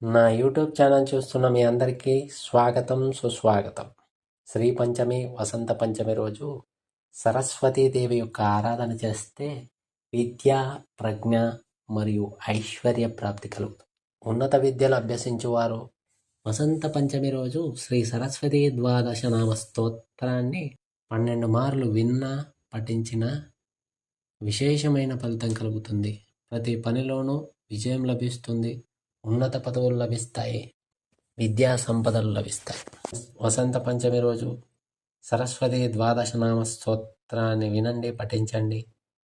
నా YouTube channel చూస్తున్న మీ అందరికీ స్వాగతం, సుస్వాగతం. శ్రీ పంచమి, వసంత పంచమి రోజు సరస్వతీదేవి యొక్క ఆరాధన చేస్తే విద్య, ప్రజ్ఞ మరియు ఐశ్వర్య ప్రాప్తి కలుగుతుంది. ఉన్నత విద్యలు అభ్యసించువారు వసంత పంచమి రోజు శ్రీ సరస్వతీ ద్వాదశ నామ స్తోత్రాన్ని 12 మార్లు విన్నా, పఠించిన విశేషమైన ఫలితం కలుగుతుంది. ప్రతి పనిలోనూ విజయం లభిస్తుంది. ఉన్నత పదవులు లభిస్తాయి. విద్యా సంపదలు లభిస్తాయి. వసంత పంచమి రోజు సరస్వతి ద్వాదశ నామ స్తోత్రాన్ని వినండి, పఠించండి.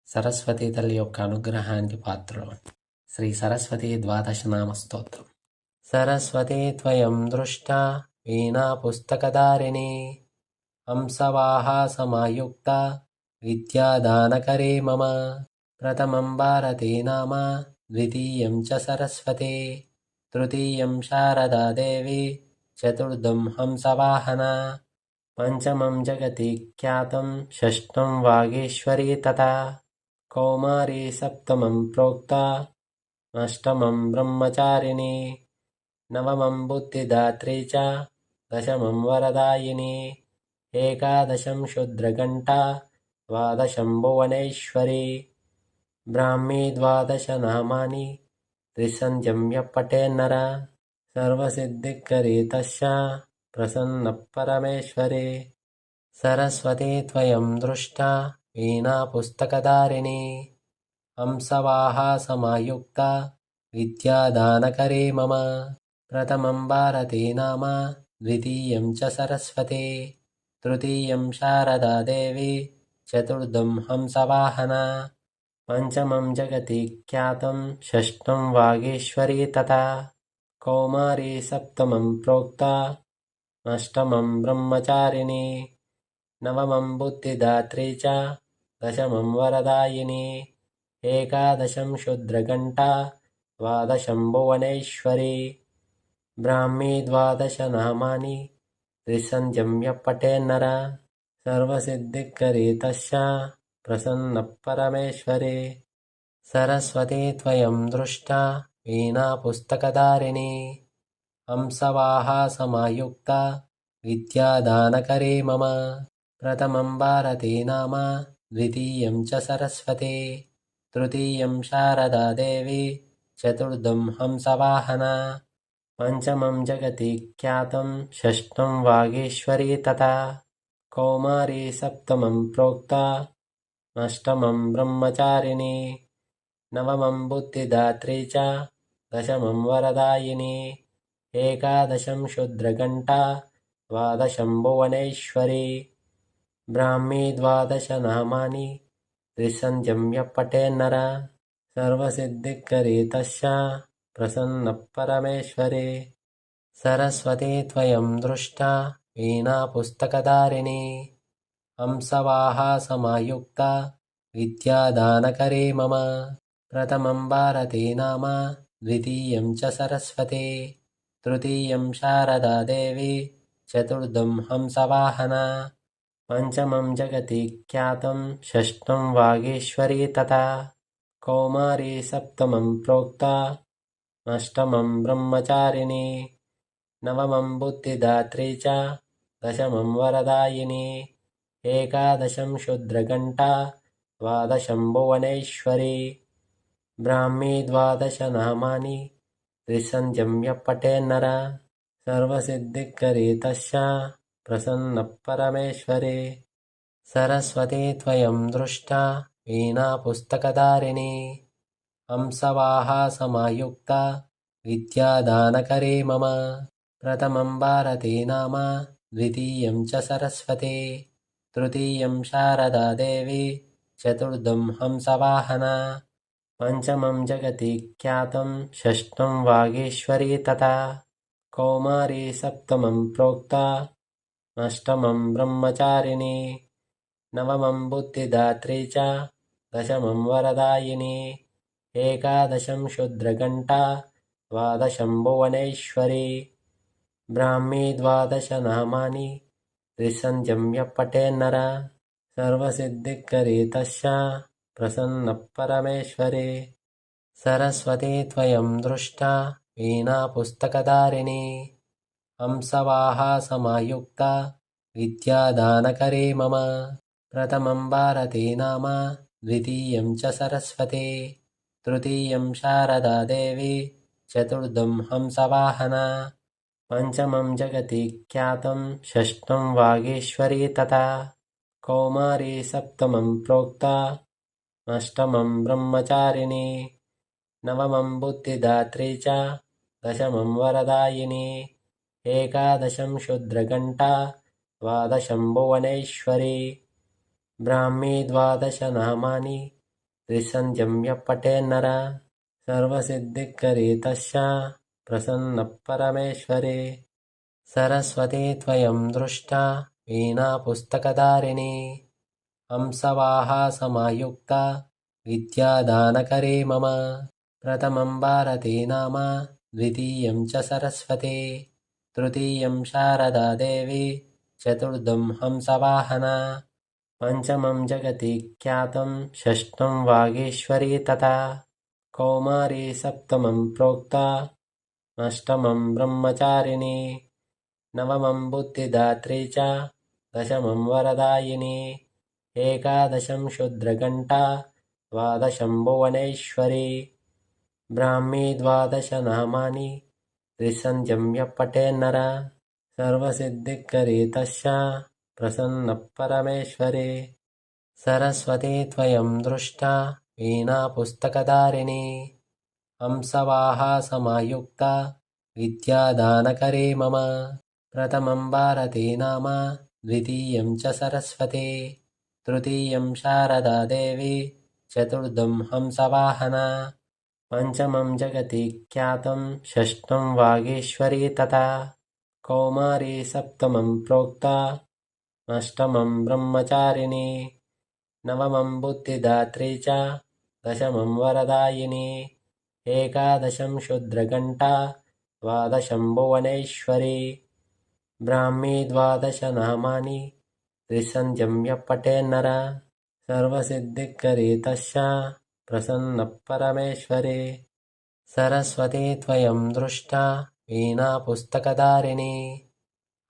సరస్వతీ తల్లి యొక్క అనుగ్రహానికి పాత్రలు. శ్రీ సరస్వతి ద్వాదశ నామ స్తోత్రం. సరస్వతీ త్వయం దృష్టా వీణా పుస్తకధారిణి హంసవాహ సమాయుక్త విద్యాదానకరే మమ ప్రథమం భారతీ నామ ద్వితీయం చ సరస్వతి తృతీయం శారదా దేవి చతుర్థం హంసవాహన పంచమం జగతి ఖ్యాతం షష్ఠం వాగీశ్వరీ తథా కౌమారీ సప్తమం ప్రోక్త అష్టమం బ్రహ్మచారిణి నవమం బుద్ధిదాత్రీ చ దశమం వరదాయిని ఏకాదశం శుద్రఘంటా ద్వాదశం భువనేశ్వరి బ్రాహ్మీ ద్వాదశ నామాని త్రిసంధ్యం పఠేన్నర సర్వసిద్ధికరీ తస్యా ప్రసన్న పరమేశ్వరి సరస్వతీ త్వయం దృష్టా వీణా పుస్తకధారిణి హంసవాహ సమాయుక్త విద్యాదానకరే మమ ప్రథమం భారతీ నామ ద్వితీయం చ సరస్వతి తృతీయం శారదా దేవి చతుర్థం హంసవాహన పంచమం జగతి ఖ్యాతం షష్ఠం వాగీశ్వరీ తథా కౌమారీ సప్తమం ప్రోక్త అష్టమం బ్రహ్మచారిణి నవమం బుద్ధిదాత్రీ చ దశమం వరదాయిని ఏకాదశం శుద్రఘంటా ద్వాదశం భువనేశ్వరి బ్రాహ్మీ ద్వాదశ నామాని త్రిసంధ్యం పఠేన్నర సర్వసిద్ధికరీ తస్యా ప్రసన్న పరమేశ్వరి సరస్వతీ త్వయం దృష్టా వీణా పుస్తకధారిణి హంసవాహ సమాయుక్త విద్యాదానకరే మమ ప్రథమం భారతీ నామ ద్వితీయం చ సరస్వతి తృతీయం శారదా దేవి చతుర్థం హంసవాహన పంచమం జగతి ఖ్యాతం షష్ఠం వాగీశ్వరీ తథా కౌమారీ సప్తమం ప్రోక్త అష్టమం బ్రహ్మచారిణి నవమం బుద్ధిదాత్రీ చ దశమం వరదాయిని ఏకాదశం శుద్రఘంటా ద్వాదశం భువనేశ్వరి బ్రాహ్మీ ద్వాదశ నామాని త్రిసంధ్యం పఠేన్నర సర్వసిద్ధికరీ తస్యా ప్రసన్న పరమేశ్వరి సరస్వతీ త్వయం దృష్టా వీణా పుస్తకధారిణి హంసవాహ సమాయుక్త విద్యాదానకరే మమ ప్రథమం భారతీ నామ ద్వితీయం చ సరస్వతి తృతీయం శారదా దేవి చతుర్థం హంసవాహన పంచమం జగతి ఖ్యాతం షష్ఠం వాగీశ్వరీ తథా కౌమారీ సప్తమం ప్రోక్త అష్టమం బ్రహ్మచారిణి నవమం బుద్ధిదాత్రీ చ దశమం వరదాయిని ఏకాదశం శుద్రఘంటా ద్వాదశం భువనేశ్వరి బ్రాహ్మీ ద్వాదశ నామాని త్రిసంధ్యం పఠేన్నర సర్వసిద్ధికరీ తస్యా ప్రసన్న పరమేశ్వరి సరస్వతీ త్వయం దృష్టా వీణా పుస్తకధారిణి హంసవాహ సమాయుక్త విద్యాదానకరే మమ ప్రథమం భారతీ నామ ద్వితీయం చ సరస్వతి తృతీయం శారదా దేవి చతుర్థం హంసవాహన పంచమం జగతి ఖ్యాతం షష్ఠం వాగీశ్వరీ తథా కౌమారీ సప్తమం ప్రోక్త అష్టమం బ్రహ్మచారిణి నవమం బుద్ధిదాత్రీ చ దశమం వరదాయిని ఏకాదశం శుద్రఘంటా ద్వాదశం భువనేశ్వరి బ్రాహ్మీ ద్వాదశ నామాని త్రిసంధ్యం పఠేన్నర సర్వసిద్ధికరీ తస్యా ప్రసన్న పరమేశ్వరి సరస్వతీ త్వయం దృష్టా वीणापुस्तकधारिणी हंसवाहा समायुक्ता विद्यादानकरी मम प्रथमं भारती नाम द्वितीयं च सरस्वती तृतीयं शारदा देवी चतुर्थं हंसवाहना पञ्चमं जगति ख्यातं षष्ठं वागीश्वरी तथा कौमारी सप्तमं प्रोक्ता अष्टमं ब्रह्मचारिणी नवमं बुद्धिदात्री च दशमं वरदायिनी एकादशं शुद्रघण्टा द्वादशं भुवनेश्वरी ब्राह्मी द्वादशनामानि त्रिसन्ध्यं यः पठेन्नर सर्वसिद्धिकरी तस्या प्रसन्नः परमेश्वरी सरस्वती त्वयं दृष्टा वीणापुस्तकधारिणी हंसवाहा समायुक्ता विद्यादानकरी मम प्रथमं भारती नाम द्वितीयं च सरस्वती तृतीयं शारदा देवी चतुर्थं हंसवाहना पञ्चमं जगति ख्यातं षष्ठं वागीश्वरी तथा कौमारी सप्तमं प्रोक्ता अष्टमं ब्रह्मचारिणी नवमं बुद्धिदात्री च दशमं वरदायिनी एकादशं शुद्रघण्टा द्वादशं भुवनेश्वरी ब्राह्मी द्वादशनामानि त्रिसन्ध्यं यः पठेन्नर सर्वसिद्धिकरी तस्या प्रसन्नः परमेश्वरी सरस्वती त्वयं दृष्टा वीणापुस्तकधारिणी हंसवाहा समायुक्ता विद्यादानकरी मम प्रथमं भारती नाम द्वितीयं च सरस्वती तृतीयं शारदा देवी चतुर्थं हंसवाहना पञ्चमं जगति ख्यातं षष्ठं वागीश्वरी तथा कौमारी सप्तमं प्रोक्ता अष्टमं ब्रह्मचारिणी नवमं बुद्धिदात्री च दशमं वरदायिनी एकादशं शुद्रघण्टा द्वादशं भुवनेश्वरी ब्राह्मी द्वादशनामानि त्रिसन्ध्यं यः पठेन्नर सर्वसिद्धिकरी तस्या प्रसन्नः परमेश्वरी सरस्वती त्वयं दृष्टा वीणापुस्तकधारिणी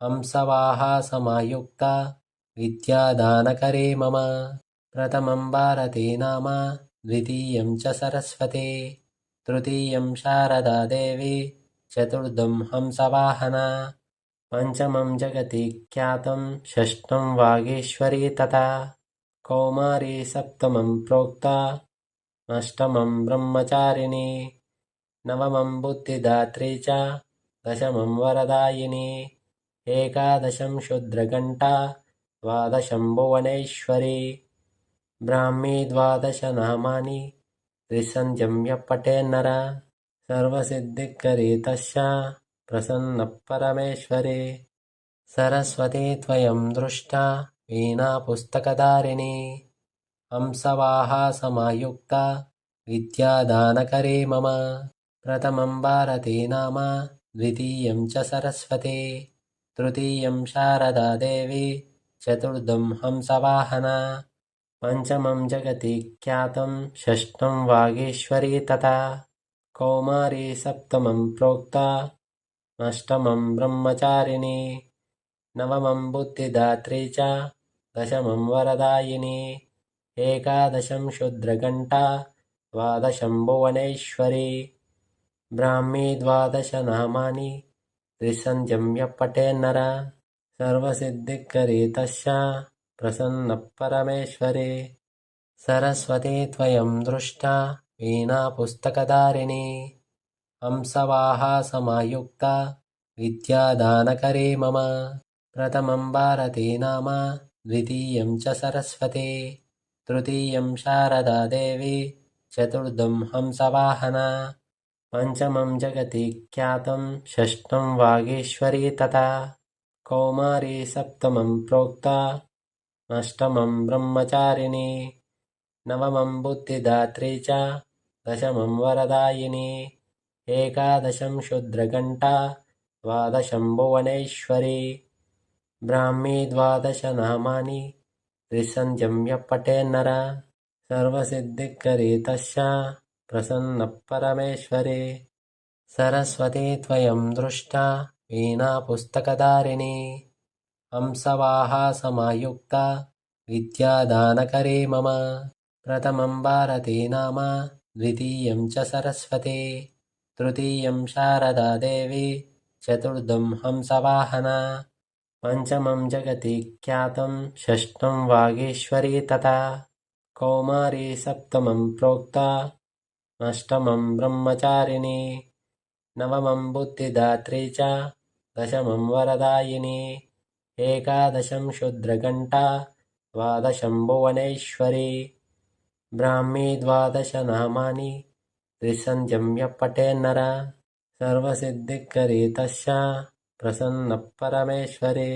हंसवाहा समायुक्ता विद्यादानकरी मम प्रथमं भारती नाम द्वितीयं च सरस्वती तृतीयं शारदा देवी चतुर्थं हंसवाहना पञ्चमं जगति ख्यातं षष्ठं वागीश्वरी तथा कौमारी सप्तमं प्रोक्ता अष्टमं ब्रह्मचारिणी नवमं बुद्धिदात्री च दशमं वरदायिनी एकादशं शुद्रघण्टा द्वादशं भुवनेश्वरी ब्राह्मी द्वादशनामानि त्रिसन्ध्यं यः पठेन्नर सर्वसिद्धिकरी तस्या प्रसन्नः परमेश्वरी सरस्वती त्वयं दृष्टा वीणापुस्तकधारिणी हंसवाहा समायुक्ता विद्यादानकरी मम प्रथमं भारती नाम द्वितीयं च सरस्वती तृतीयं शारदा देवी चतुर्थं हंसवाहना पञ्चमं जगति ख्यातं षष्ठं वागीश्वरी तथा कौमारी सप्तमं प्रोक्ता अष्टमं ब्रह्मचारिणी नवमं बुद्धिदात्री च दशमं वरदायिनी एकादशं शुद्रघण्टा द्वादशं भुवनेश्वरी ब्राह्मी द्वादशनामानि त्रिसन्ध्यं यः पठेन्नर सर्वसिद्धिकरी तस्या प्रसन्नः परमेश्वरी सरस्वती त्वयं दृष्टा वीणापुस्तकधारिणी हंसवाहा समायुक्ता विद्यादानकरी मम प्रथमं भारती नाम द्वितीयं च सरस्वती तृतीयं शारदा देवी चतुर्थं हंसवाहना पञ्चमं जगति ख्यातं षष्ठं वागीश्वरी तथा कौमारी सप्तमं प्रोक्ता अष्टमं ब्रह्मचारिणी नवमं बुद्धिदात्री च दशमं वरदायिनी एकादशं शुद्रघण्टा द्वादशं भुवनेश्वरी ब्राह्मी द्वादशनामानि त्रिसन्ध्यं यः पठेन्नर सर्वसिद्धिकरी तस्या प्रसन्नः परमेश्वरी सरस्वती त्वयं दृष्टा वीणा पुस्तकधारिणी हंसवाहा समायुक्ता विद्यादानकरे मम प्रथमं भारती नाम द्वितीयं च सरस्वती तृतीयं शारदा देवी चतुर्थं हंसवाहना पञ्चमं जगति ख्यातं षष्ठं वागीश्वरी तथा कौमारी सप्तमं प्रोक्ता अष्टमं ब्रह्मचारिणी नवमं बुद्धिदात्री च दशमं वरदायिनी एकादशं शूद्रघण्टा द्वादशं भुवनेश्वरी ब्राह्मी द्वादशनामानि त्रिसन्ध्यं यः पठेन्नर सर्वसिद्धिकरी तस्या प्रसन्नः परमेश्वरी